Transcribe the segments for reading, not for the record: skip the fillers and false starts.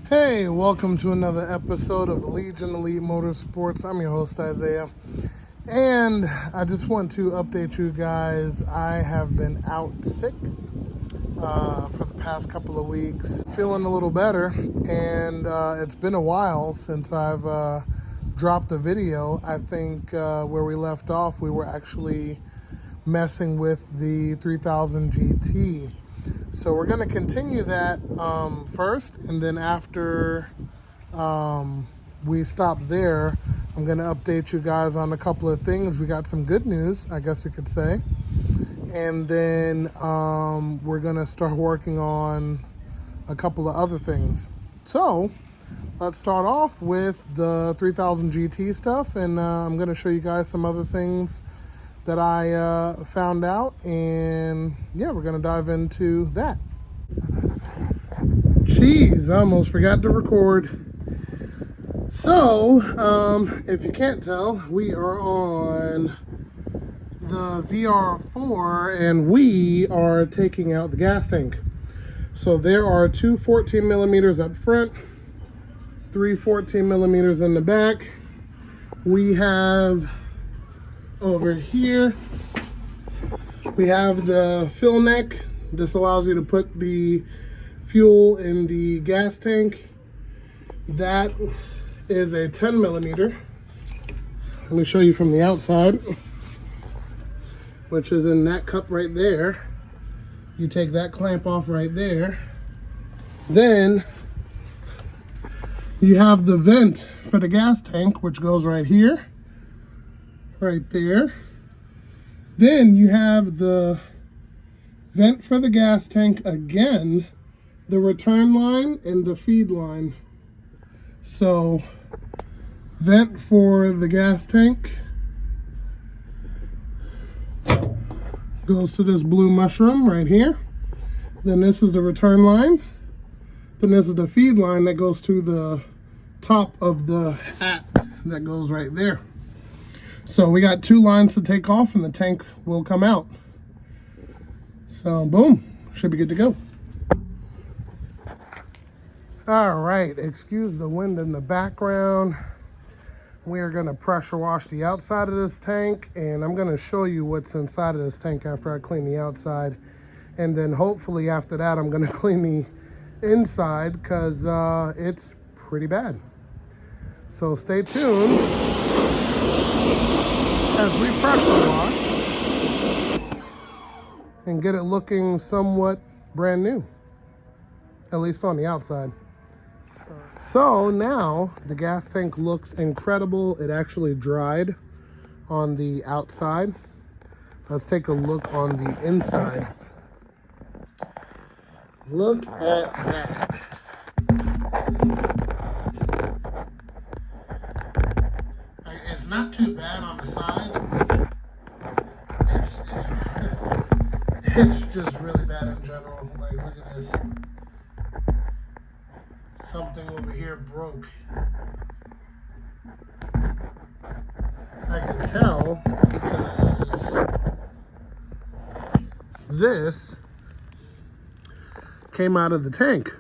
Hey, welcome to another episode of Legion Elite Motorsports. I'm your host, Isaiah. And I just want to update you guys. I have been out sick for the past couple of weeks. Feeling a little better. And it's been a while since I've dropped a video. I think where we left off, we were actually messing with the 3000 GT. So we're going to continue that first, and then after we stop there, I'm going to update you guys on a couple of things. We got some good news, I guess you could say. And then we're going to start working on a couple of other things. So let's start off with the 3000 GT stuff, and I'm going to show you guys some other things that I found out, and yeah, we're gonna dive into that. Jeez, I almost forgot to record. So, if you can't tell, we are on the VR4, and we are taking out the gas tank. So there are two 14 millimeters up front, three 14 millimeters in the back. We have over here, we have the fill neck. This allows you to put the fuel in the gas tank. That is a 10 millimeter. Let me show you from the outside, which is in that cup right there. You take that clamp off right there. Then you have the vent for the gas tank, which goes right here. Right there. Then you have the vent for the gas tank again, the return line and the feed line. So vent for the gas tank goes to this blue mushroom right here. Then this is the return line. Then this is the feed line that goes to the top of the hat that goes right there. So we got two lines to take off and the tank will come out. So boom, should be good to go. All right, excuse the wind in the background. We are gonna pressure wash the outside of this tank, and I'm gonna show you what's inside of this tank after I clean the outside. And then hopefully after that, I'm gonna clean the inside because it's pretty bad. So stay tuned as we pressure wash and get it looking somewhat brand new, at least on the outside. So now the gas tank looks incredible. It actually dried on the outside. Let's take a look on the inside. Look at that. It's not too bad on the side. It's just really bad in general. Like, look at this. Something over here broke. I can tell because this came out of the tank.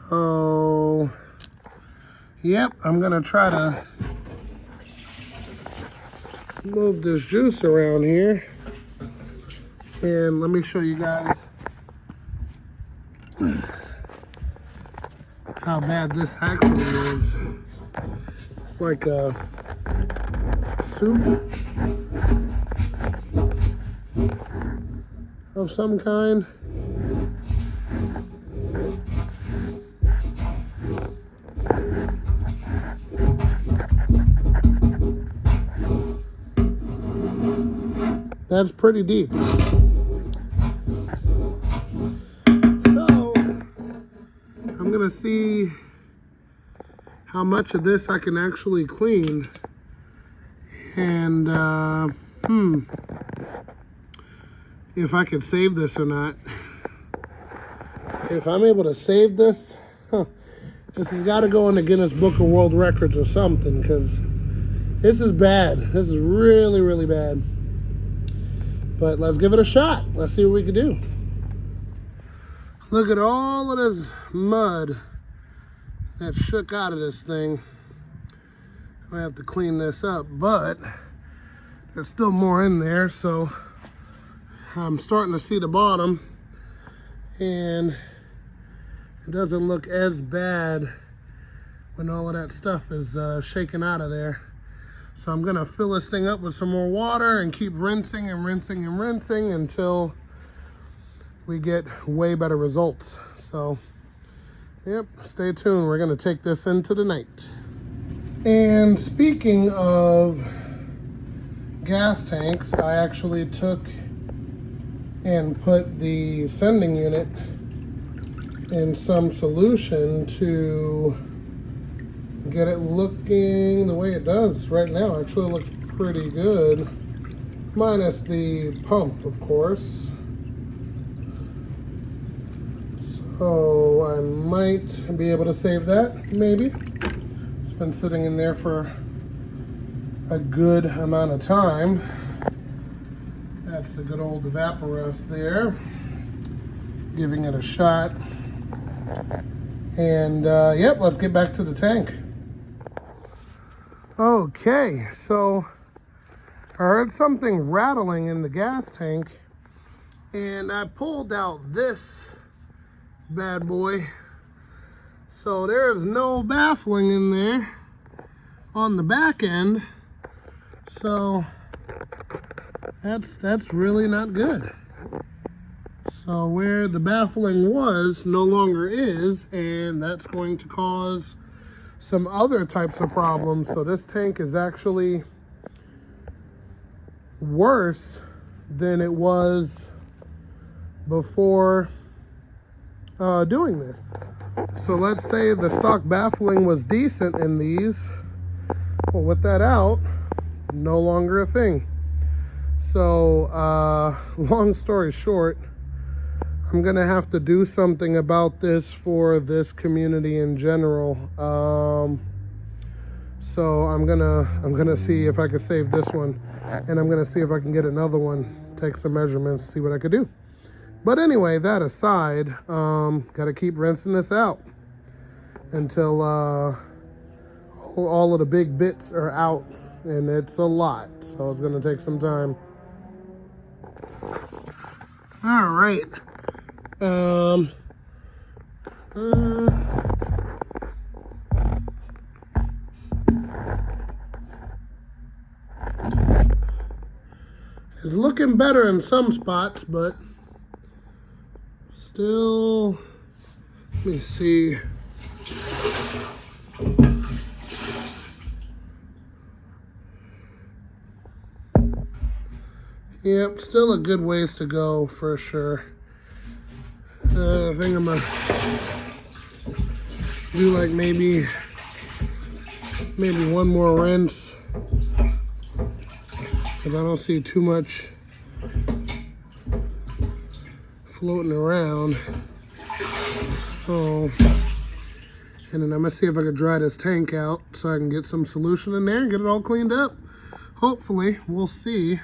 So yep, I'm gonna try to move this juice around here, and let me show you guys how bad this actually is. It's like a soup of some kind. That's pretty deep. So I'm gonna see how much of this I can actually clean, and if I could save this or not. If I'm able to save this, this has got to go in the Guinness Book of World Records or something, because this is bad. This is really, really bad. But let's give it a shot. Let's see what we can do. Look at all of this mud that shook out of this thing. I have to clean this up, but there's still more in there, so I'm starting to see the bottom, and it doesn't look as bad when all of that stuff is shaken out of there. So I'm gonna fill this thing up with some more water and keep rinsing and rinsing and rinsing until we get way better results. So, yep, stay tuned. We're gonna take this into the night. And speaking of gas tanks, I actually took and put the sending unit in some solution to get it looking the way it does right now. Actually, it looks pretty good, minus the pump, of course. So I might be able to save that, maybe. It's been sitting in there for a good amount of time. That's the good old evaporust there, giving it a shot. And yep, let's get back to the tank. Okay, so I heard something rattling in the gas tank, and I pulled out this bad boy. So there is no baffling in there on the back end. So that's really not good. So where the baffling was no longer is, and that's going to cause some other types of problems. So this tank is actually worse than it was before doing this. So let's say the stock baffling was decent in these. Well, with that out, no longer a thing. So long story short, I'm gonna have to do something about this for this community in general. So I'm gonna see if I can save this one, and I'm gonna see if I can get another one, take some measurements, see what I could do. But anyway, that aside, gotta keep rinsing this out until all of the big bits are out, and it's a lot, so it's gonna take some time. All right. It's looking better in some spots, but still, let me see. Yep, still a good ways to go for sure. I think I'm gonna do like maybe one more rinse, because I don't see too much floating around. So, and then I'm gonna see if I can dry this tank out so I can get some solution in there and get it all cleaned up. Hopefully, we'll see.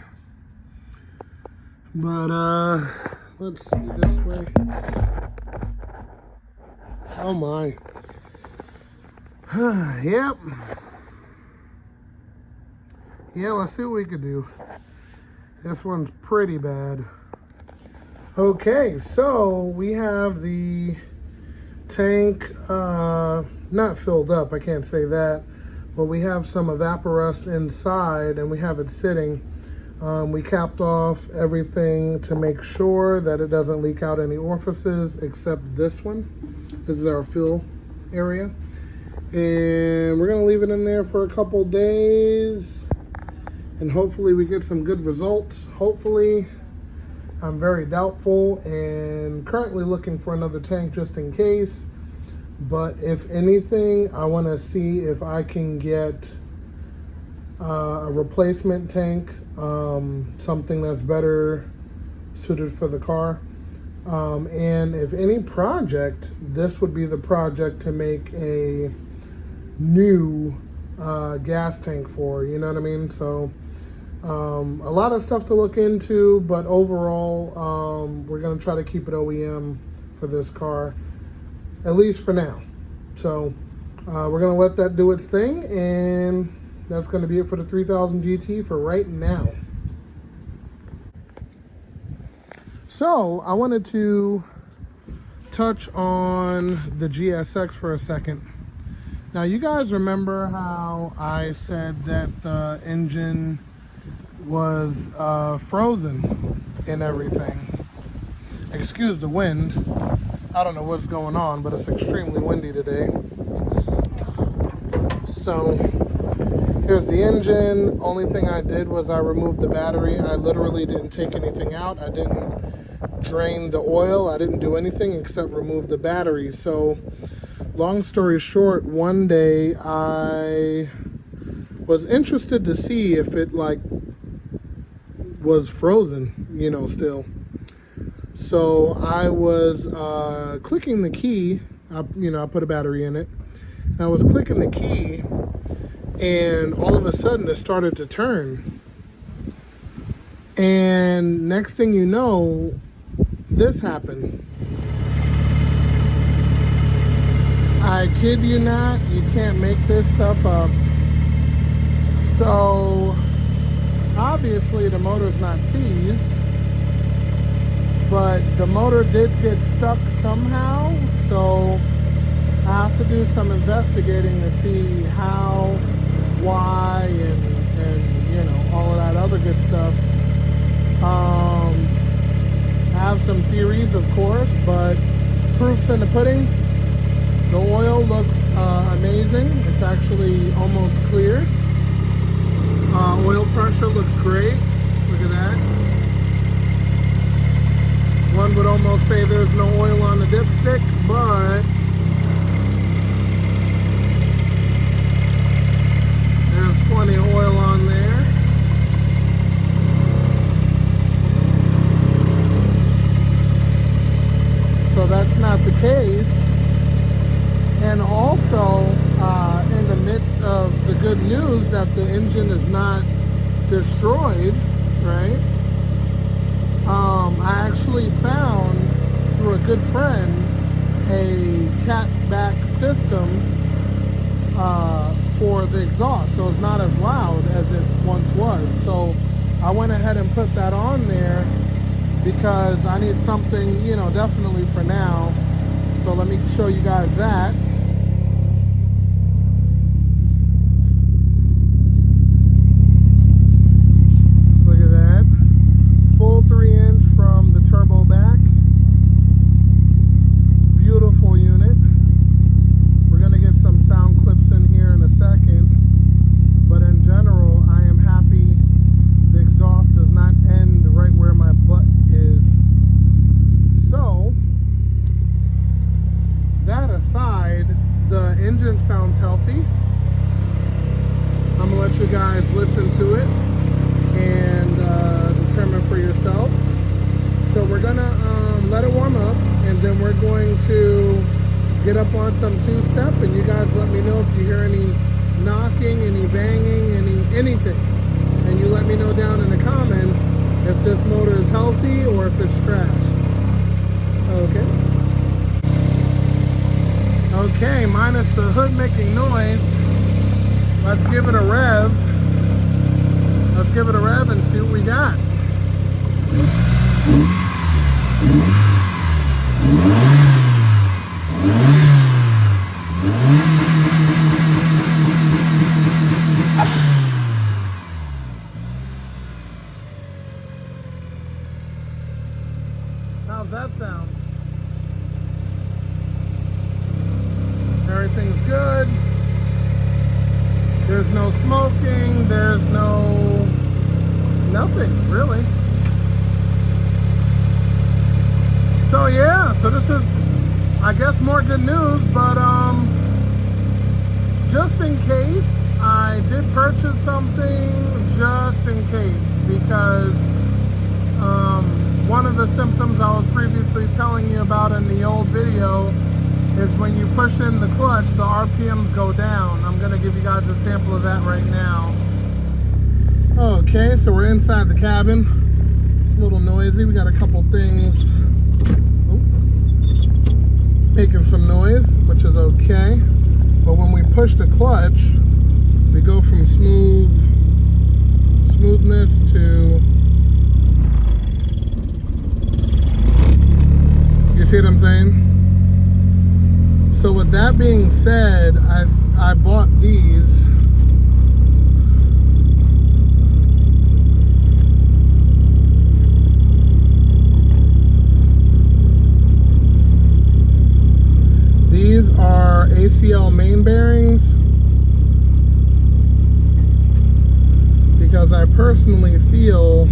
But let's see this way. Oh my. Yep. Yeah, let's see what we can do. This one's pretty bad. Okay, so we have the tank not filled up, I can't say that, but we have some evaporust inside and we have it sitting. We capped off everything to make sure that it doesn't leak out any orifices except this one. This is our fill area. And we're gonna leave it in there for a couple days and hopefully we get some good results. Hopefully. I'm very doubtful and currently looking for another tank just in case. But if anything, I wanna see if I can get a replacement tank, something that's better suited for the car. And if any project, this would be the project to make a new gas tank for, you know what I mean? So a lot of stuff to look into, but overall, we're gonna try to keep it OEM for this car, at least for now. So we're gonna let that do its thing, and that's gonna be it for the 3000 GT for right now. So I wanted to touch on the GSX for a second. Now, you guys remember how I said that the engine was frozen and everything. Excuse the wind. I don't know what's going on, but it's extremely windy today. So here's the engine. Only thing I did was I removed the battery. I literally didn't take anything out. I didn't drain the oil. I didn't do anything except remove the battery. So long story short, one day I was interested to see if it like was frozen, you know, still. So I was clicking the key. I put a battery in it. I was clicking the key, and all of a sudden it started to turn. And next thing you know, this happened. I kid you not, you can't make this stuff up. So obviously the motor's not seized, but the motor did get stuck somehow. So I have to do some investigating to see how, why, and you know, all of that other good stuff. I have some theories, of course, but proof's in the pudding. The oil looks amazing. It's actually almost clear. Oil pressure looks great. Look at that. One would almost say there's no oil on the dipstick, but there's plenty of oil on there. So that's not the case. And also, in the midst of the good news that the engine is not destroyed, right? I actually found, through a good friend, a Catback system for the exhaust. So it's not as loud as it once was. So I went ahead and put that on there because I need something, you know, definitely for now. So let me show you guys that. Look at that. Full 3-inch from the turbo back. Beautiful unit. We're going to get some sound clips in here in a second. But in general, I am happy the exhaust does not end right where my butt is. So, that aside, the engine sounds healthy. I'm gonna let you guys listen to it and determine for yourself. So we're gonna let it warm up, and then we're going to get up on some two-step, and you guys let me know if you hear any knocking, any banging, anything. And you let me know down in the comments if this motor is healthy or if it's trash. Okay. Okay, minus the hood making noise. Let's give it a rev. Let's give it a rev and see what we got. How's that sound? Everything's good. There's no smoking. There's nothing really. So yeah, so this is, I guess, more good news, but just in case, I did purchase something just in case, because one of the symptoms I was previously telling you about in the old video is when you push in the clutch, the RPMs go down. I'm gonna give you guys a sample of that right now. Okay, so we're inside the cabin. It's a little noisy. We got a couple things. Oh. making some noise, which is okay. But when we push the clutch, we go from smoothness to, you see what I'm saying? So with that being said, I bought these. These are ACL main bearings, because I personally feel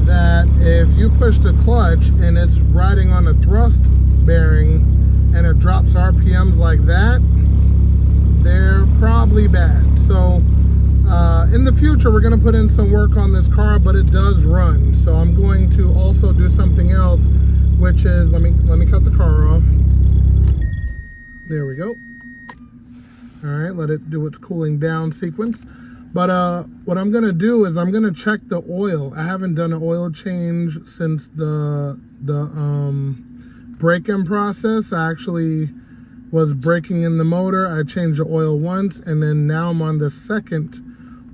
that if you push the clutch and it's riding on a thrust bearing and it drops RPMs like that, they're probably bad. So in the future, we're going to put in some work on this car, but it does run. So I'm going to also do something else, which is, let me cut the car off. There we go. All right, let it do its cooling down sequence. But what I'm gonna do is I'm gonna check the oil. I haven't done an oil change since the break-in process. I actually was breaking in the motor. I changed the oil once, and then now I'm on the second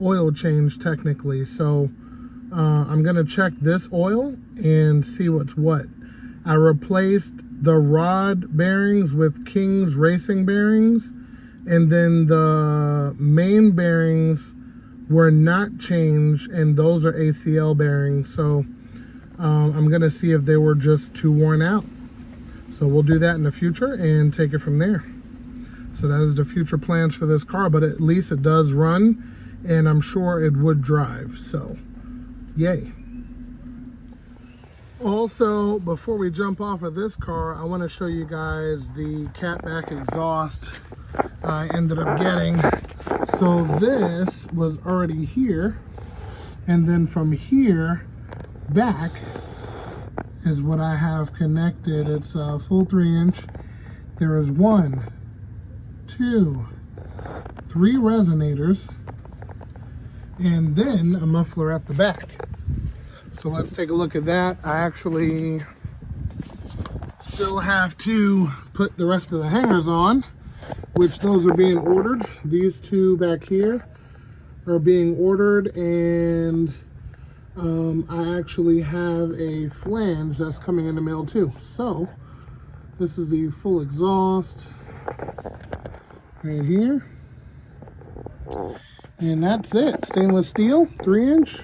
oil change technically. So I'm gonna check this oil and see what's what. I replaced the rod bearings with King's racing bearings, and then the main bearings were not changed, and those are ACL bearings. So I'm gonna see if they were just too worn out. So we'll do that in the future and take it from there. So that is the future plans for this car, but at least it does run, and I'm sure it would drive, so yay. Also, before we jump off of this car, I want to show you guys the Catback exhaust I ended up getting. So this was already here, and then from here back is what I have connected. It's a full 3-inch. There is 1, 2, 3 resonators, and then a muffler at the back. So let's take a look at that. I actually still have to put the rest of the hangers on, which those are being ordered. These two back here are being ordered, and I actually have a flange that's coming in the mail too. So this is the full exhaust right here. And that's it. Stainless steel, 3-inch.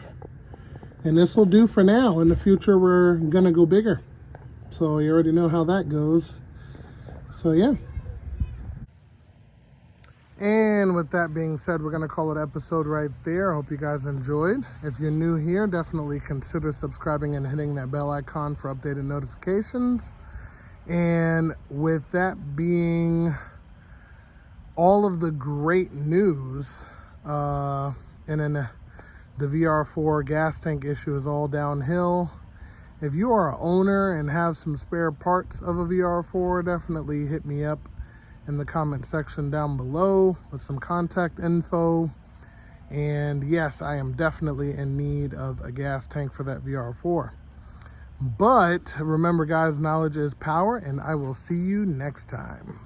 And this will do for now. In the future, we're gonna go bigger. So you already know how that goes. So yeah. And with that being said, we're gonna call it episode right there. I hope you guys enjoyed. If you're new here, definitely consider subscribing and hitting that bell icon for updated notifications. And with that being all of the great news, and then the VR4 gas tank issue is all downhill. If you are an owner and have some spare parts of a VR4, definitely hit me up in the comment section down below with some contact info. And yes, I am definitely in need of a gas tank for that VR4. But remember guys, knowledge is power, and I will see you next time.